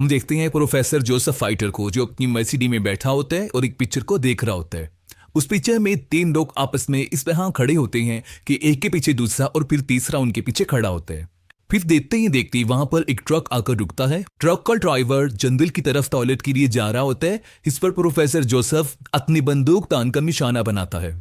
हम देखते हैं प्रोफेसर जोसेफ फाइटर को, जो अपनी मर्सिडीज में बैठा होता है और एक पिक्चर को देख रहा होता है। उस पिक्चर में तीन लोग आपस में इस तरह खड़े होते हैं कि एक के पीछे दूसरा और फिर तीसरा उनके पीछे खड़ा होता है। फिर देखते ही देखते वहां पर एक ट्रक आकर रुकता है। ट्रक का ड्राइवर जंगल की तरफ टॉयलेट के लिए जा रहा होता है। इस पर प्रोफेसर जोसेफ अपनी बंदूक तान कर निशाना बनाता है।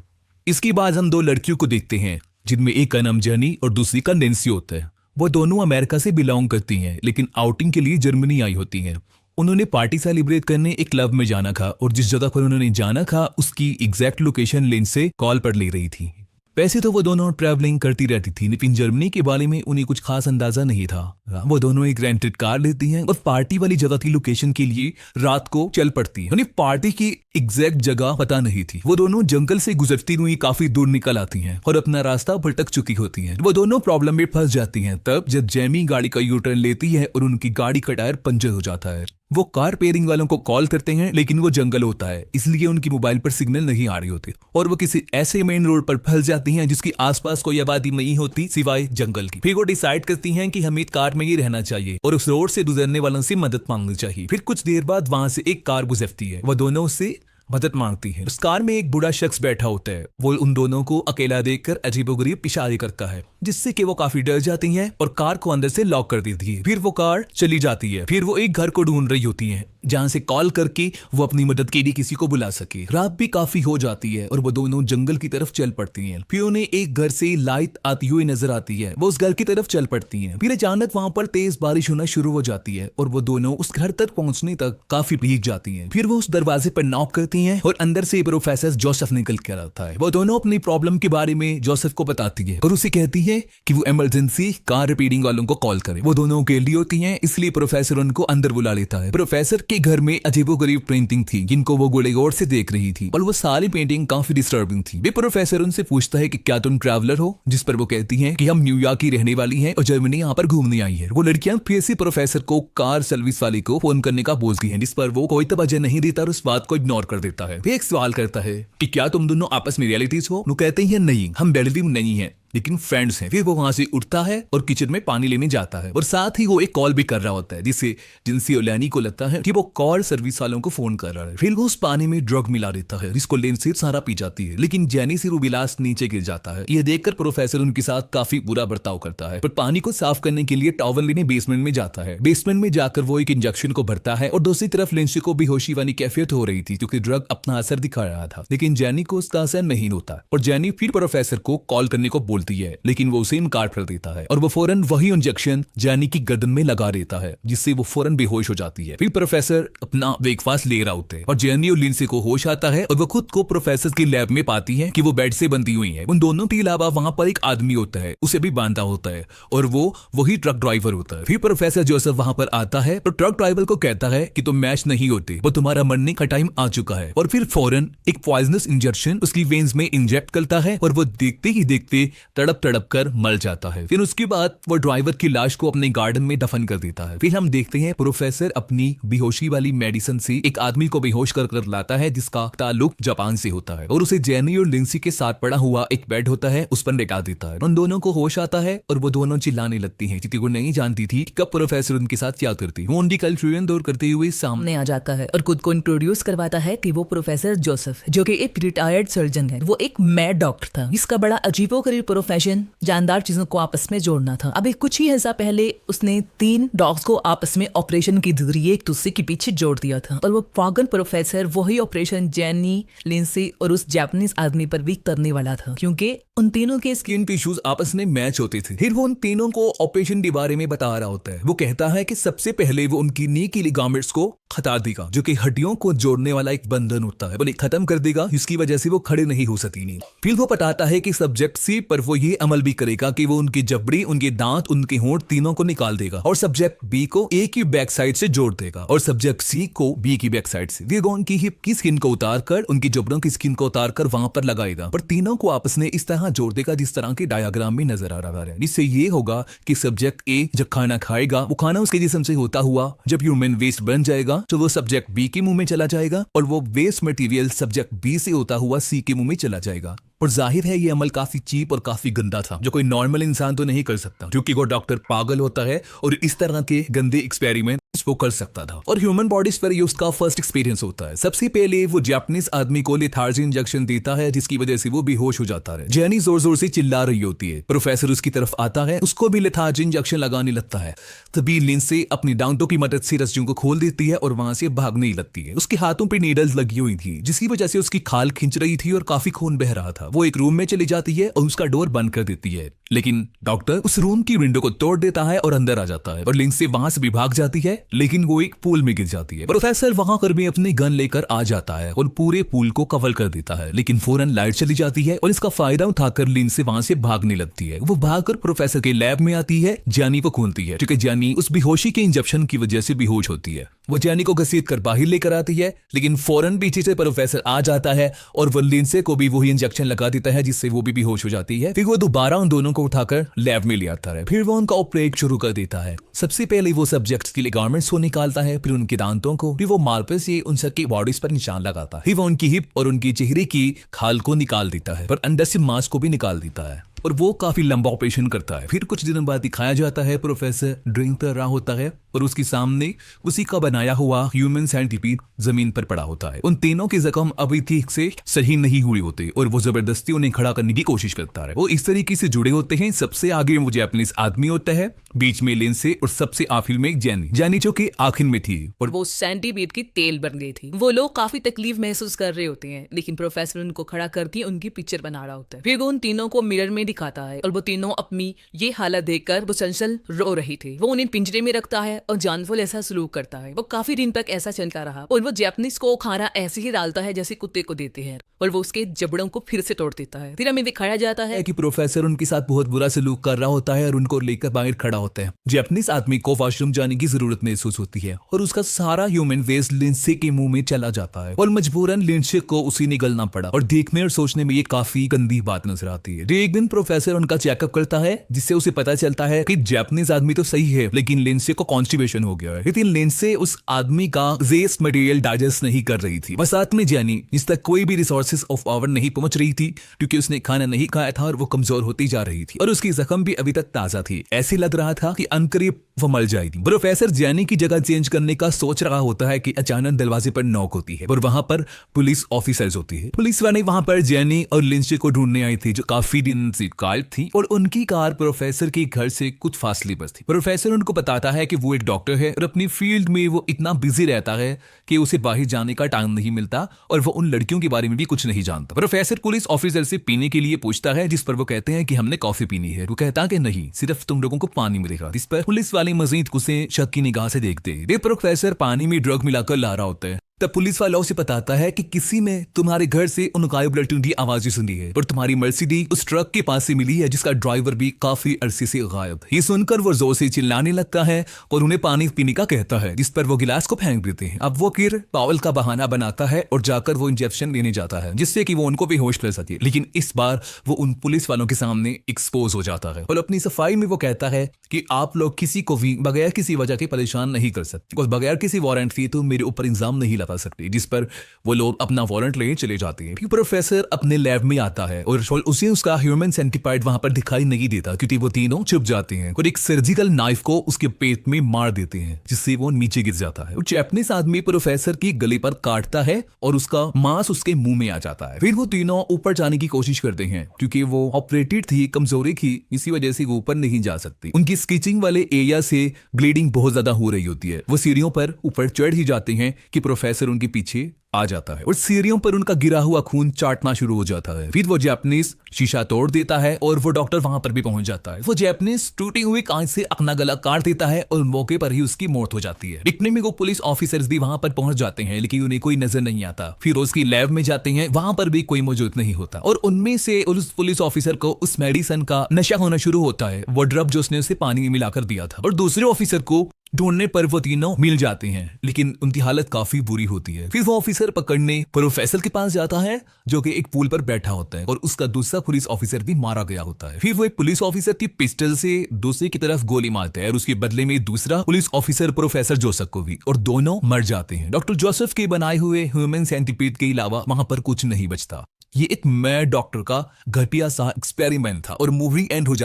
इसके बाद हम दो लड़कियों को देखते हैं, जिनमें एक का नाम जेनी और दूसरी का नैन्सी होता है। वो दोनों अमेरिका से बिलोंग करती हैं, लेकिन आउटिंग के लिए जर्मनी आई होती हैं। उन्होंने पार्टी सेलिब्रेट करने एक क्लब में जाना था और जिस जगह पर उन्होंने जाना था उसकी एग्जैक्ट लोकेशन लेंस से कॉल पर ले रही थी। वैसे तो वो दोनों ट्रैवलिंग करती रहती थी, लेकिन जर्मनी के बारे में उन्हें कुछ खास अंदाजा नहीं था। वो दोनों एक रेंटेड कार लेती हैं और पार्टी वाली जगह की लोकेशन के लिए रात को चल पड़ती है। उन्हें पार्टी की एग्जैक्ट जगह पता नहीं थी। वो दोनों जंगल से गुजरती हुई काफी दूर निकल आती हैं और अपना रास्ता भटक चुकी होती हैं। वो दोनों प्रॉब्लम में फंस जाती हैं तब जब जेमी गाड़ी का यू टर्न लेती है और उनकी गाड़ी का टायर पंचर हो जाता है। वो कार पेयरिंग वालों को कॉल करते हैं, लेकिन वो जंगल होता है, इसलिए उनकी मोबाइल पर सिग्नल नहीं आ रही होती और वो किसी ऐसे मेन रोड पर फंस जाती हैं जिसकी आसपास कोई आबादी नहीं होती सिवाय जंगल की। फिर वो डिसाइड करती हैं कि हमें कार में ही रहना चाहिए और उस रोड से गुजरने वालों से मदद मांगनी चाहिए। फिर कुछ देर बाद वहां से एक कार गुजरती है। वो दोनों उससे मदद मांगती है। उस कार में एक बूढ़ा शख्स बैठा होता है। वो उन दोनों को अकेला देखकर अजीबोगरीब इशारे करता है, जिससे कि वो काफी डर जाती हैं और कार को अंदर से लॉक कर देती है। फिर वो कार चली जाती है। फिर वो एक घर को ढूंढ रही होती है जहां से कॉल करके वो अपनी मदद के लिए किसी को बुला सके। रात भी काफी हो जाती है और वो दोनों जंगल की तरफ चल पड़ती हैं। फिर उन्हें एक घर से लाइट आती हुई नजर आती है। वो उस घर की तरफ चल पड़ती हैं। फिर अचानक वहां पर तेज बारिश होना शुरू हो जाती है और वो दोनों उस घर तक पहुंचने तक काफी भीग जाती हैं। फिर वो उस दरवाजे पर नॉक करती हैं और अंदर से प्रोफेसर जोसेफ निकल कर आता है। वो दोनों अपनी प्रॉब्लम के बारे में जोसेफ को बताती है और उसे कहती है कि वो इमरजेंसी कार रिपेयरिंग वालों को कॉल करे। वो दोनों अकेली होती हैं, इसलिए प्रोफेसर उनको अंदर बुला लेता है। प्रोफेसर के घर में अजीबोगरीब पेंटिंग थी जिनको वो गोले गौर से देख रही थी और वो सारी पेंटिंग काफी डिस्टर्बिंग थी। वे प्रोफेसर उनसे पूछता है कि क्या तुम ट्रैवलर हो, जिस पर वो कहती हैं कि हम न्यूयॉर्क की रहने वाली हैं और जर्मनी यहाँ पर घूमने आई है। वो लड़कियां फिर से प्रोफेसर को कार सर्विस वाले को फोन करने का बोलती हैं, जिस पर वो कोई तवज्जो नहीं देता और उस बात को इग्नोर कर देता है। वे एक सवाल करता है कि क्या तुम दोनों आपस में रियलिटीज हो। वो कहते हैं नहीं, हम रिलेटिव नहीं है लेकिन फ्रेंड्स हैं। फिर वो वहां से उठता है और किचन में पानी लेने जाता है और साथ ही वो एक कॉल भी कर रहा होता है, जिनसे ओलैनी को लगता है कि वो कार सर्विस वालों को फोन कर रहा है। फिर वो उस पानी में ड्रग मिला देता है जिसको लेंसी सारा पी जाती है, लेकिन जेनी से रूबिलास नीचे गिर जाता है। ये देखकर प्रोफेसर उनके साथ काफी बुरा बर्ताव करता है, पर पानी को साफ करने के लिए टॉवल लेने बेसमेंट में जाता है। बेसमेंट में जाकर वो एक इंजेक्शन को भरता है और दूसरी तरफ लेंसी को बेहोशी वाली कैफियत हो रही थी क्योंकि ड्रग अपना असर दिखा रहा था, लेकिन जेनी को उसका असर नहीं होता और जेनी फिर प्रोफेसर को कॉल करने को बोलती है, लेकिन वो उसे इनकार कर देता है और वो फौरन वही इंजेक्शन जेनी की गर्दन में लगा देता है, जिससे वो फौरन बेहोश हो जाती है। फिर प्रोफेसर अपना ब्रेकफास्ट ले रहा होता है और जेनी और लिंसी को होश आता है और वो खुद को प्रोफेसर की लैब में पाती है कि वो बेड से बंधी हुई है। उन दोनों के अलावा वहां पर एक आदमी होता है, उसे भी बांधा होता है और वो वही ट्रक ड्राइवर होता है। फिर प्रोफेसर जोसेफ वहां पर आता है और ट्रक ड्राइवर को कहता है कि तुम मैच नहीं होते, वो तुम्हारा मरने का टाइम आ चुका है। और फिर फौरन एक पॉइजनस इंजेक्शन उसकी वेन्स में इंजेक्ट करता है और वो देखते ही देखते तड़प तड़प कर मर जाता है। फिर उसके बाद वो ड्राइवर की लाश को अपने गार्डन में दफन कर देता है। फिर हम देखते हैं प्रोफेसर अपनी बेहोशी वाली मेडिसिन से एक आदमी को बेहोश कर लाता है जिसका ताल्लुक जापान से होता है और उसे जेनी और लिंसी के साथ पड़ा हुआ एक बेड होता है उस पर लेटा देता है। उन दोनों को होश आता है और वो दोनों चिल्लाने लगती हैं क्योंकि वो नहीं जानती थी कब प्रोफेसर उनके साथ क्या करती। वो उनकी कंफ्यूजन दूर करते हुए सामने आ जाता है और खुद को इंट्रोड्यूस करवाता है कि वो प्रोफेसर जोसेफ, जो कि एक रिटायर्ड सर्जन है। वो एक मैड डॉक्टर था। इसका बड़ा अजीबोगरीब प्रोफेशन जानदार चीजों को आपस में जोड़ना था। अभी कुछ ही हिस्सा पहले उसने 3 डॉग्स को आपस में ऑपरेशन के जरिए एक दूसरे के पीछे जोड़ दिया था और वो पागल प्रोफेसर वही ऑपरेशन जेनी, लिंसी और उस जापानीज आदमी पर भी करने वाला था, क्योंकि उन तीनों के स्किन टिश्यूज आपस में मैच होते थे। फिर वो उन तीनों को ऑपरेशन के बारे में बता रहा होता है। वो कहता है कि सबसे पहले वो उनकी नी की लिगामेंट्स को हटा देगा, जो कि हड्डियों को जोड़ने वाला एक बंधन होता है, वो खत्म कर देगा, जिसकी वजह से वो खड़े नहीं हो सकती नहीं। फिर वो बताता है कि सब्जेक्ट सी पर वो ये अमल भी करेगा कि वो उनकी जबड़ी, उनके दांत, उनके होंठ तीनों को निकाल देगा और सब्जेक्ट बी को ए की बैक साइड से जोड़ देगा और सब्जेक्ट सी को बी की बैक साइड से। वो उनकी हिप की स्किन को उतार कर, उनकी जबड़ों की स्किन को उतार कर वहां पर लगाएगा और तीनों को आपस में इस तरह जोड़ देगा जिस तरह के डायग्राम में नजर आ रहा है। इससे ये होगा कि सब्जेक्ट ए जब खाना खाएगा, वो खाना उसके जिस्म से होता हुआ जब ह्यूमन वेस्ट बन जाएगा तो वो सब्जेक्ट बी के मुंह में चला जाएगा और वो वेस्ट मटेरियल सब्जेक्ट बी से होता हुआ सी के मुंह में चला जाएगा। और जाहिर है ये अमल काफी चीप और काफी गंदा था, जो कोई नॉर्मल इंसान तो नहीं कर सकता, क्योंकि वो डॉक्टर पागल होता है और इस तरह के गंदे एक्सपेरिमेंट वो कर सकता था। और ह्यूमन बॉडीज पर ये उसका फर्स्ट एक्सपीरियंस होता है। सबसे पहले वो जापानीज आदमी को लेथार्जी इंजेक्शन देता है, जिसकी वजह से वो बेहोश हो जाता है। जैनी जोर जोर से चिल्ला रही होती है। प्रोफेसर उसकी तरफ आता है, उसको भी लेथार्जी इंजेक्शन लगाने लगता है। तभी लिंडसे अपनी डांटों की मदद से रस्सियों को खोल देती है और वहां से भागने लगती है। उसके हाथों पे नीडल्स लगी हुई थी, जिसकी वजह से उसकी खाल खिंच रही थी और काफी खून बह रहा था। वो एक रूम में चली जाती है और उसका डोर बंद कर देती है, लेकिन डॉक्टर उस रूम की विंडो को तोड़ देता है और अंदर आ जाता है और लिंडसे वहां से भी भाग जाती है, लेकिन वो एक पूल में गिर जाती है। प्रोफेसर वहां कर भी अपनी गन लेकर आ जाता है और पूरे पूल को कवर कर देता है, लेकिन फौरन लाइट चली जाती है और इसका फायदा उठाकर लिंडसे वहां से भागने लगती है। वो भागकर प्रोफेसर के लैब में आती है। जैनी को खोलती है, क्योंकि जैनी उस बेहोशी के इंजेक्शन की वजह से बेहोश होती है। वो जैनी को घसीट कर बाहर लेकर आती है, लेकिन फौरन पीछे से प्रोफेसर आ जाता है और वो लिंडसे को भी वही इंजेक्शन लगा देता है, जिससे वो भी बेहोश हो जाती है। फिर वो दोबारा उन दोनों को उठाकर लैब में ले आता है। फिर वो उनका ऑपरेट शुरू कर देता है। सबसे पहले वो सब्जेक्ट्स के लिए गारमेंट्स को निकालता है, फिर उनके दांतों को, फिर वो मार्कर से उन सबकी बॉडीज पर निशान लगाता है। फिर वो उनकी हिप और उनकी चेहरे की खाल को निकाल देता है, पर अंदर से मांस को भी निकाल देता है। और वो काफी लंबा ऑपरेशन करता है। फिर कुछ दिनों बाद दिखाया जाता है प्रोफेसर ड्रिंक कर रहा होता है और उसके सामने उसी का बनाया हुआ ह्यूमन सेंटीपीड जमीन पर पड़ा होता है। उन तीनों के जख्म अभी ठीक से सही नहीं हुए होते और वो जबरदस्ती उन्हें खड़ा करने की कोशिश करता है। वो इस तरीके से जुड़े होते हैं। सबसे आगे वो जापानीज आदमी होता है, बीच में लिंडसे और सबसे आखिर में जैनी जो कि आखिर में थी और वो सेंटीपीड की तेल बन गई थी। वो लोग काफी तकलीफ महसूस कर रहे होते हैं, लेकिन प्रोफेसर उनको खड़ा करके उनकी पिक्चर बना रहा होता है। फिर वो उन तीनों को मिरर में दिखाता है और वो तीनों अपनी ये हालत देखकर वो चंचल रो रही थी। वो उन्हें पिंजरे में रखता है और जानफुल ऐसा सलूक करता है। वो काफी दिन तक ऐसा चलता रहा और वो जापानीज को खाना ऐसे ही डालता है जैसे कुत्ते को देते हैं और वो उसके जबड़ों को फिर से तोड़ देता है। फिर हमें दिखाया जाता है कि प्रोफेसर उनके साथ बहुत बुरा सलूक कर रहा होता है और उनको लेकर बाहर खड़ा होता है। जापानीज आदमी को वॉशरूम जाने की जरूरत महसूस होती है और उसका सारा ह्यूमन वेस्ट लिंडसे के मुंह में चला जाता है और मजबूरन लिंडसे को उसी निगलना पड़ा। और देखने और सोचने में ये काफी गंदी बात नजर आती है। एक दिन प्रोफेसर उनका चेकअप करता है, जिससे उसे पता चलता है कि जापानीज आदमी तो सही है, लेकिन लिंडसे को कॉन्स्टिपेशन हो गया है। लेकिन लिंडसे उस आदमी का वेस्ट मटेरियल डाइजेस्ट नहीं कर रही थी। बस साथ में जैनी, जिस तक कोई भी रिसोर्सेज ऑफ पावर नहीं पहुंच रही थी, क्योंकि उसने खाना नहीं खाया था और वो कमजोर होती जा रही थी और उसकी जख्म भी अभी तक ताजा थी। ऐसे लग रहा था कि अनकरीब वो मर जाएगी। प्रोफेसर जैनी की जगह चेंज करने का सोच रहा होता है कि अचानक दरवाजे पर नॉक होती है और वहां पर पुलिस ऑफिसर्स होती है। पुलिस वाले वहां पर जैनी और लिंडसे को ढूंढने आई थी, जो काफी दिन से गायब थी और उनकी कार प्रोफेसर के घर से कुछ फासले पर थी। प्रोफेसर उनको बताता है कि वो एक डॉक्टर है और अपनी फील्ड में वो इतना बिजी रहता है कि उसे बाहर जाने का टाइम नहीं मिलता और वो उन लड़कियों के बारे में भी कुछ नहीं जानता। प्रोफेसर पुलिस ऑफिसर से पीने के लिए पूछता है, जिस पर वो कहते हैं कि हमने कॉफी पीनी है। वो कहता कि नहीं, सिर्फ तुम लोगों को पानी मिलेगा। जिस पर पुलिस वाले मजीद उसे शक की निगाह से देखते हैं। प्रोफेसर पानी में ड्रग मिलाकर ला रहा होता है। तब पुलिस वालों से बताता है कि किसी ने तुम्हारे घर से उन गायब लड़कियों की आवाजें सुनी है और तुम्हारी मर्सिडीज उस ट्रक के पास से मिली है, जिसका ड्राइवर भी काफी अरसे से गायब। ये सुनकर वो जोर से चिल्लाने लगता है और उन्हें पानी पीने का कहता है, जिस पर वो गिलास को फेंक देते हैं। अब वो फिर पावल का बहाना बनाता है और जाकर वो इंजेक्शन लेने जाता है, जिससे कि वो उनको बेहोश कर सके। लेकिन इस बार वो उन पुलिस वालों के सामने एक्सपोज हो जाता है और अपनी सफाई में वो कहता है कि आप लोग किसी को भी बगैर किसी वजह के परेशान नहीं कर सकते और बगैर किसी वारंट के तुम मेरे ऊपर इल्जाम नहीं लगा सकते। जिस पर वो लोग अपना वारंट लेने चले जाते हैं। प्रोफेसर अपने लैब में आता है और उसे उसका ह्यूमन सेंटीपाइड वहां पर दिखाई नहीं देता, क्योंकि वो तीनों छुप जाते हैं और एक सर्जिकल नाइफ को उसके पेट में मार देते हैं, जिससे वो नीचे गिर जाता है। जापानीज आदमी प्रोफेसर की गले पर काटता है और उसका मांस उसके मुंह में आ जाता है। फिर वो तीनों ऊपर जाने की कोशिश करते हैं, क्योंकि वो ऑपरेटेड थी, कमजोरी थी, इसी वजह से वो ऊपर नहीं जा सकती। उनकी स्टिचिंग वाले एरिया से ब्लीडिंग बहुत ज्यादा हो रही होती है। वो सीढ़ियों पर ऊपर चढ़ ही जाते हैं कि प्रोफेसर उनके पीछे आ जाता है और सीढ़ियों पर उनका गिरा हुआ खून चाटना शुरू हो जाता है। फिर वो जापानीज शीशा तोड़ देता है और वो डॉक्टर वहां पर भी पहुंच जाता है। वो जापानीज टूटी हुई कांच से अपना गला काट देता है और मौके पर ही उसकी मौत हो जाती है। दिखने में वो पुलिस ऑफिसर्स भी वहां पर पहुंच जाते हैं, लेकिन उन्हें कोई नजर नहीं आता। फिर उसकी लैब में जाते हैं, वहां पर भी कोई मौजूद नहीं होता और उनमें से उस पुलिस ऑफिसर को उस मेडिसिन का नशा होना शुरू होता है, वो ड्रग जो उसने उसे पानी में मिलाकर दिया था। और दूसरे ऑफिसर को ढूंढने पर वो तीनों मिल जाते हैं, लेकिन उनकी हालत काफी बुरी होती है। फिर वो ऑफिसर पकड़ने प्रोफेसर के पास जाता है, जो कि एक पूल पर बैठा होता है और उसका दूसरा पुलिस ऑफिसर भी मारा गया होता है। फिर वो एक पुलिस ऑफिसर की पिस्टल से दूसरे की तरफ गोली मारता है और उसके बदले में दूसरा पुलिस ऑफिसर प्रोफेसर जोसेफ को भी, और दोनों मर जाते हैं। डॉक्टर जोसेफ के बनाए हुए ह्यूमन सेंटीपीड के अलावा वहां पर कुछ नहीं बचता। ये एक मैड डॉक्टर का घटिया सा एक्सपेरिमेंट था और मूवी एंड हो